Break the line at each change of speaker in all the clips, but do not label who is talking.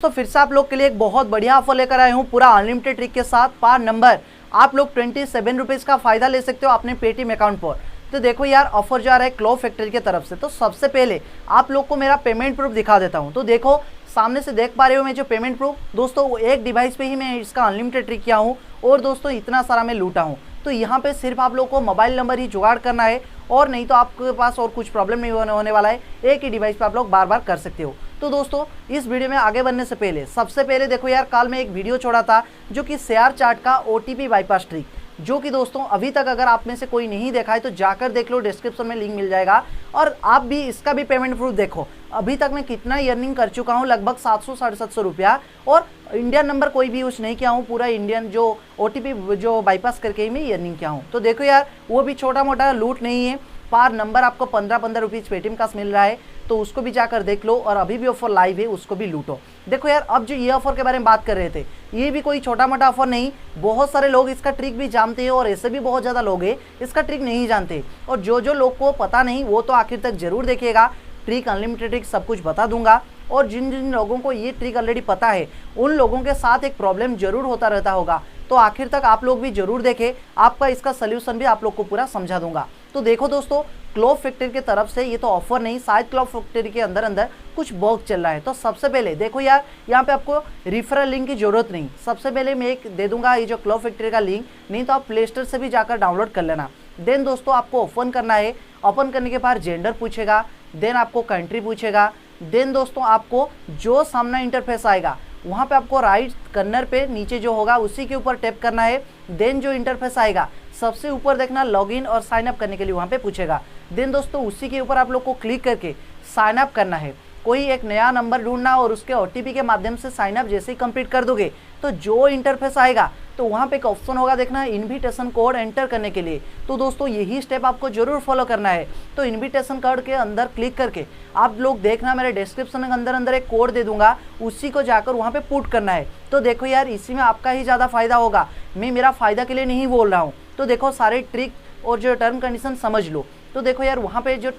तो फिर से आप लोग के लिए एक बहुत बढ़िया ऑफर लेकर आया हूँ पूरा अनलिमिटेड ट्रिक के साथ। पार नंबर आप लोग 27 रुपीज़ का फायदा ले सकते हो अपने पेटीएम अकाउंट पर। तो देखो यार ऑफर जा रहा है क्लो फैक्ट्री की तरफ से। तो सबसे पहले आप लोग को मेरा पेमेंट प्रूफ दिखा देता हूँ। तो देखो सामने से देख पा रहे हो मैं जो पेमेंट प्रूफ, दोस्तों एक डिवाइस पे ही मैं इसका अनलिमिटेड ट्रिक किया हूँ और दोस्तों इतना सारा मैं लूटा हूँ। तो यहाँ पे सिर्फ आप लोग को मोबाइल नंबर ही जुगाड़ करना है और नहीं तो आपके पास और कुछ प्रॉब्लम नहीं होने वाला है। एक ही डिवाइस पे आप लोग बार बार कर सकते हो। तो दोस्तों इस वीडियो में आगे बढ़ने से पहले सबसे पहले देखो यार, कल मैं एक वीडियो छोड़ा था जो कि शेयर चार्ट का ओटीपी बाईपास ट्रिक, जो कि दोस्तों अभी तक अगर आप में से कोई नहीं देखा है तो जाकर देख लो, डिस्क्रिप्शन में लिंक मिल जाएगा। और आप भी इसका भी पेमेंट प्रूफ देखो, अभी तक मैं कितना अर्निंग कर चुका हूँ, लगभग 700-750 रुपया। और इंडियन नंबर कोई भी यूज नहीं किया हूँ, पूरा इंडियन जो ओटीपी जो बाईपास करके ही मैं अर्निंग किया हूँ। तो देखो यार वो भी छोटा मोटा लूट नहीं है। पार नंबर आपको 15-15 रुपीज़ पेटीएम का मिल रहा है, तो उसको भी जाकर देख लो। और अभी भी ऑफर लाइव है, उसको भी लूटो। देखो यार अब जो ये ऑफर के बारे में बात कर रहे थे, ये भी कोई छोटा मोटा ऑफर नहीं। बहुत सारे लोग इसका ट्रिक भी जानते हैं और ऐसे भी बहुत ज़्यादा लोग हैं इसका ट्रिक नहीं जानते। और जो लोग को पता नहीं वो तो आखिर तक जरूर देखेगा। ट्रिक अनलिमिटेड ट्रिक सब कुछ बता दूंगा। और जिन जिन लोगों को ये ट्रिक ऑलरेडी पता है उन लोगों के साथ एक प्रॉब्लम जरूर होता रहता होगा। तो आखिर तक आप लोग भी जरूर देखें, आपका इसका सोल्यूशन भी आप लोग को पूरा समझा दूंगा। तो देखो दोस्तों, क्लो फैक्ट्री की तरफ से ये तो ऑफर नहीं, शायद क्लो फैक्ट्री के अंदर अंदर कुछ बग चल रहा है। तो सबसे पहले देखो यार, यहाँ पे आपको रेफरल लिंक की जरूरत नहीं। सबसे पहले मैं एक दे दूंगा ये जो क्लो फैक्ट्री का लिंक, नहीं तो आप प्ले स्टोर से भी जाकर डाउनलोड कर लेना। देन दोस्तों आपको ओपन करना है। ओपन करने के बाद जेंडर पूछेगा, देन आपको कंट्री पूछेगा। देन दोस्तों आपको जो सामना इंटरफेस आएगा वहाँ पे आपको राइट कॉर्नर पे नीचे जो होगा उसी के ऊपर टैप करना है। देन जो इंटरफेस आएगा सबसे ऊपर देखना लॉगिन और साइन अप करने के लिए वहाँ पे पूछेगा। देन दोस्तों उसी के ऊपर आप लोग को क्लिक करके साइन अप करना है। कोई एक नया नंबर ढूंढना और उसके ओटीपी के माध्यम से साइन अप जैसे ही कंप्लीट कर दोगे तो जो इंटरफेस आएगा तो वहाँ पे एक ऑप्शन होगा देखना, इनविटेशन कोड एंटर करने के लिए। तो दोस्तों यही स्टेप आपको जरूर फॉलो करना है। तो इनविटेशन कोड के अंदर क्लिक करके आप लोग देखना, मेरे डिस्क्रिप्शन के अंदर एक कोड दे दूंगा, उसी को जाकर वहाँ पे पुट करना है। तो देखो यार इसी में आपका ही ज़्यादा फायदा होगा, मैं मेरा फायदा के लिए नहीं बोल रहा हूँ। तो देखो सारे ट्रिक और जो टर्म कंडीशन समझ लो। तो देखो यार वहाँ पे जो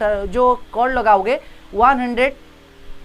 कोड लगाओगे 100,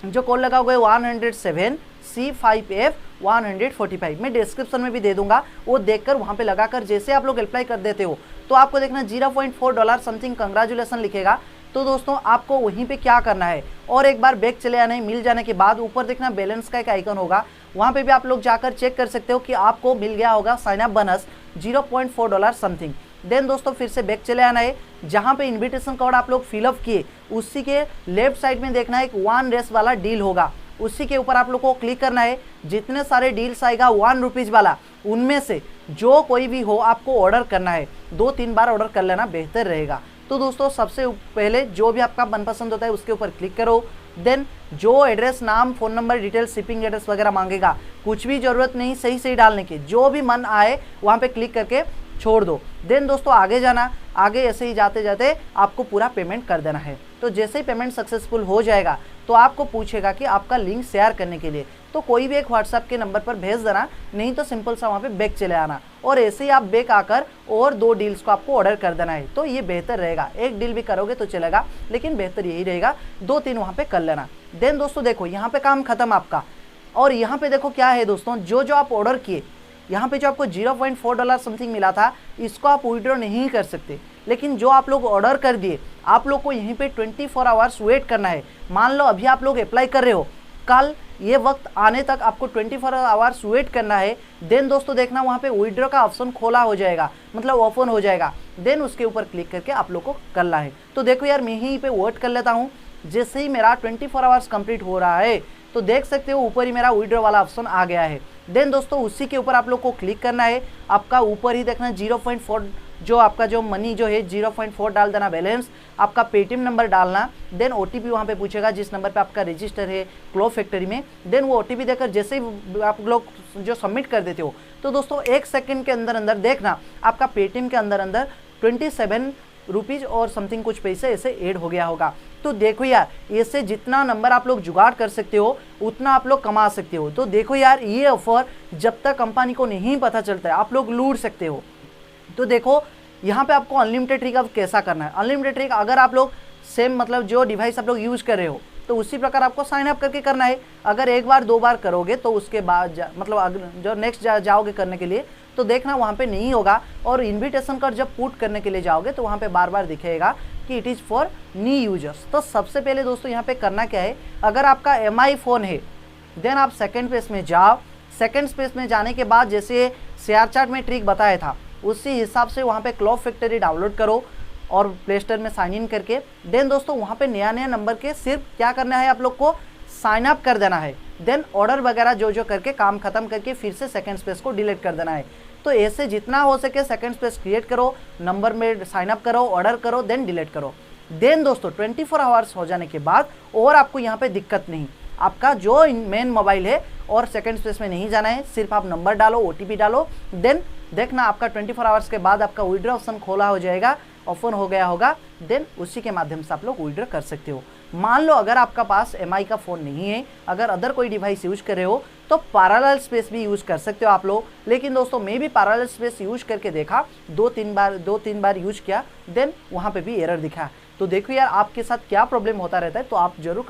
जो कोड लगाओगे 107C5F145, मैं डिस्क्रिप्शन में भी दे दूंगा, वो देखकर वहाँ पे लगाकर जैसे आप लोग अप्लाई कर देते हो तो आपको देखना $0.4 समथिंग कंग्रेचुलेसन लिखेगा। तो दोस्तों आपको वहीं पे क्या करना है, और एक बार बैक चले आना है। मिल जाने के बाद ऊपर देखना बैलेंस का एक आइकन होगा, वहाँ पे भी आप लोग जाकर चेक कर सकते हो कि आपको मिल गया होगा sign up bonus $0.4 something. Then दोस्तों फिर से बैक चले आना है। जहाँ पे इनविटेशन कोड आप लोग फिलअप किए उसी के लेफ्ट साइड में देखना एक 1 रेस वाला डील होगा, उसी के ऊपर आप लोग को क्लिक करना है। जितने सारे डील्स आएगा 1 रुपीज़ वाला, उनमें से जो कोई भी हो आपको ऑर्डर करना है। 2-3 बार ऑर्डर कर लेना बेहतर रहेगा। तो दोस्तों सबसे पहले जो भी आपका मनपसंद होता है उसके ऊपर क्लिक करो। देन जो एड्रेस, नाम, phone number, detail, shipping address वगैरह मांगेगा, कुछ भी ज़रूरत नहीं, सही सही डालने की, जो भी मन आए वहाँ पे क्लिक करके छोड़ दो। देन दोस्तों आगे जाना, आगे ऐसे ही जाते जाते आपको पूरा पेमेंट कर देना है। तो जैसे ही पेमेंट सक्सेसफुल हो जाएगा तो आपको पूछेगा कि आपका लिंक शेयर करने के लिए, तो कोई भी एक व्हाट्सएप के नंबर पर भेज देना, नहीं तो सिंपल सा वहाँ पे बैक चले आना और ऐसे ही आप बैक आकर और 2 डील्स को आपको ऑर्डर कर देना है। तो ये बेहतर रहेगा। एक डील भी करोगे तो चलेगा, लेकिन बेहतर यही रहेगा 2-3 वहाँ पे कर लेना। देन दोस्तों देखो यहाँ पे काम खत्म आपका। और यहाँ पे देखो क्या है दोस्तों, जो आप ऑर्डर किए, यहाँ पे जो आपको $0.4 समथिंग मिला था, इसको आप विड्रॉ नहीं कर सकते। लेकिन जो आप लोग ऑर्डर कर दिए, आप लोग को यहीं पे 24 आवर्स वेट करना है। मान लो अभी आप लोग अप्लाई कर रहे हो, कल ये वक्त आने तक आपको 24 आवर्स वेट करना है। देन दोस्तों देखना वहाँ पे विड्रॉ का ऑप्शन खोला हो जाएगा, मतलब ओपन हो जाएगा। देन उसके ऊपर क्लिक करके आप लोग को करना है। तो देखो यार मैं यहीं पे वेट कर लेता हूँ। जैसे ही मेरा 24 आवर्स कंप्लीट हो रहा है तो देख सकते हो ऊपर ही मेरा विड्रॉ वाला ऑप्शन आ गया है। देन दोस्तों उसी के ऊपर आप लोग को क्लिक करना है। आपका ऊपर ही देखना 0.4 जो आपका जो मनी जो है 0.4 डाल देना बैलेंस, आपका पेटीएम नंबर डालना। देन ओटीपी वहाँ पे पूछेगा जिस नंबर पे आपका रजिस्टर है क्लो फैक्ट्री में। देन वो ओटीपी देकर जैसे ही आप लोग जो सबमिट कर देते हो तो दोस्तों 1 सेकंड के अंदर अंदर देखना आपका पेटीएम के अंदर अंदर 27 रुपीज़ और समथिंग कुछ पैसे ऐसे ऐड हो गया होगा। तो देखो यार ऐसे जितना नंबर आप लोग जुगाड़ कर सकते हो उतना आप लोग कमा सकते हो। तो देखो यार ये ऑफर जब तक कंपनी को नहीं पता चलता है आप लोग लूट सकते हो। तो देखो यहाँ पे आपको अनलिमिटेड ट्रिक अब कैसा करना है। अनलिमिटेड ट्रिक अगर आप लोग सेम मतलब जो डिवाइस आप लोग यूज़ कर रहे हो तो उसी प्रकार आपको साइन अप करके करना है। अगर एक बार दो बार करोगे तो उसके बाद मतलब जो नेक्स्ट जाओगे करने के लिए तो देखना वहाँ पे नहीं होगा, और इन्विटेशन कार्ड जब पुट करने के लिए जाओगे तो वहाँ पे बार बार दिखेगा कि it is for new users. तो सबसे पहले दोस्तों यहाँ पे करना क्या है, अगर आपका MI फ़ोन है देन आप सेकंड पेज में जाओ। सेकंड पेज में जाने के बाद जैसे शेयर चार्ट में ट्रिक बताया था उसी हिसाब से वहाँ पे क्लॉक फैक्ट्री डाउनलोड करो और प्ले स्टोर में साइन इन करके देन दोस्तों वहाँ पे नया नंबर के सिर्फ क्या करना है, आप लोग को साइन अप कर देना है। देन ऑर्डर वगैरह जो करके काम खत्म करके फिर से सेकंड स्पेस को डिलीट कर देना है। तो ऐसे जितना हो सके सेकंड स्पेस क्रिएट करो, नंबर में साइन अप करो, ऑर्डर करो, देन डिलीट करो। देन दोस्तों 24 आवर्स हो जाने के बाद और आपको यहाँ पे दिक्कत नहीं, आपका जो मेन मोबाइल है और सेकंड स्पेस में नहीं जाना है, सिर्फ आप नंबर डालो, OTP डालो, देन देखना आपका 24 आवर्स के बाद आपका विड्रॉ ऑप्शन खोला हो जाएगा, ओपन हो गया होगा। देन उसी के माध्यम से आप लोग विड्रॉ कर सकते हो। मान लो अगर आपका पास MI का फ़ोन नहीं है, अगर अदर कोई डिवाइस यूज कर रहे हो तो पैरेलल स्पेस भी यूज़ कर सकते हो आप लोग। लेकिन दोस्तों मैं भी पैरेलल स्पेस यूज करके देखा, दो तीन बार यूज किया, देन वहाँ पे भी एरर दिखा। तो देखो यार आपके साथ क्या प्रॉब्लम होता रहता है, तो आप जरूर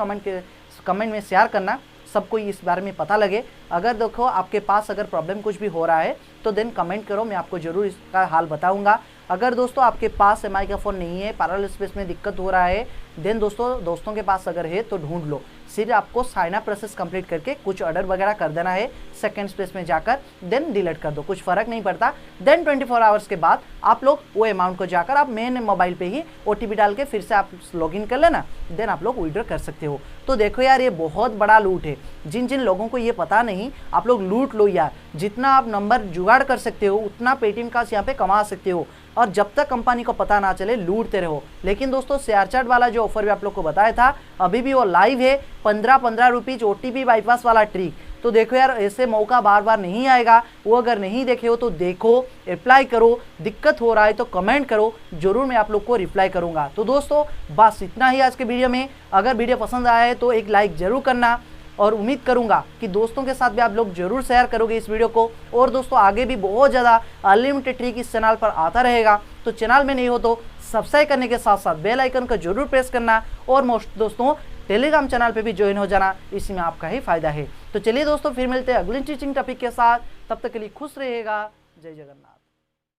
कमेंट में शेयर करना, सबको इस बारे में पता लगे। अगर देखो आपके पास अगर प्रॉब्लम कुछ भी हो रहा है तो देन कमेंट करो, मैं आपको ज़रूर इसका हाल बताऊंगा। अगर दोस्तों आपके पास MI का फ़ोन नहीं है, पैरेलल स्पेस में दिक्कत हो रहा है, देन दोस्तों के पास अगर है तो ढूंढ लो। सिर्फ आपको साइन अप प्रोसेस कंप्लीट करके कुछ ऑर्डर वगैरह कर देना है सेकंड स्पेस में जाकर, देन डिलीट कर दो, कुछ फ़र्क नहीं पड़ता। देन 24 आवर्स के बाद आप लोग वो अमाउंट को जाकर आप मेन मोबाइल पे ही OTP डाल के फिर से आप लॉगिन कर लेना, देन आप लोग विड्रॉ कर सकते हो। तो देखो यार ये बहुत बड़ा लूट है, जिन जिन लोगों को ये पता नहीं आप लोग लूट लो यार। जितना आप नंबर जुगाड़ कर सकते हो उतना पेटीएम का यहाँ पे कमा सकते हो, और जब तक कंपनी को पता ना चले लूटते रहो। लेकिन दोस्तों शेयर चार्ट वाला जो ऑफर भी आप लोग को बताया था अभी भी वो लाइव है, 15 रुपीज़ OTP बाईपास वाला ट्रिक। तो देखो यार ऐसे मौका बार बार नहीं आएगा, वो अगर नहीं देखे हो तो देखो, अप्लाई करो, दिक्कत हो रहा है तो कमेंट करो, जरूर मैं आप लोग को रिप्लाई करूंगा। तो दोस्तों बस इतना ही आज के वीडियो में। अगर वीडियो पसंद आया है तो एक लाइक जरूर करना, और उम्मीद करूंगा कि दोस्तों के साथ भी आप लोग जरूर शेयर करोगे इस वीडियो को। और दोस्तों आगे भी बहुत ज़्यादा अनलिमिटेड ट्रिक इस चैनल पर आता रहेगा, तो चैनल में नहीं हो तो सब्सक्राइब करने के साथ साथ बेल आइकन को जरूर प्रेस करना, और मोस्ट दोस्तों टेलीग्राम चैनल पे भी ज्वाइन हो जाना, इसमें आपका ही फायदा है। तो चलिए दोस्तों फिर मिलते हैं अगली टीचिंग टॉपिक के साथ, तब तक के लिए खुश रहिएगा। जय जगन्नाथ।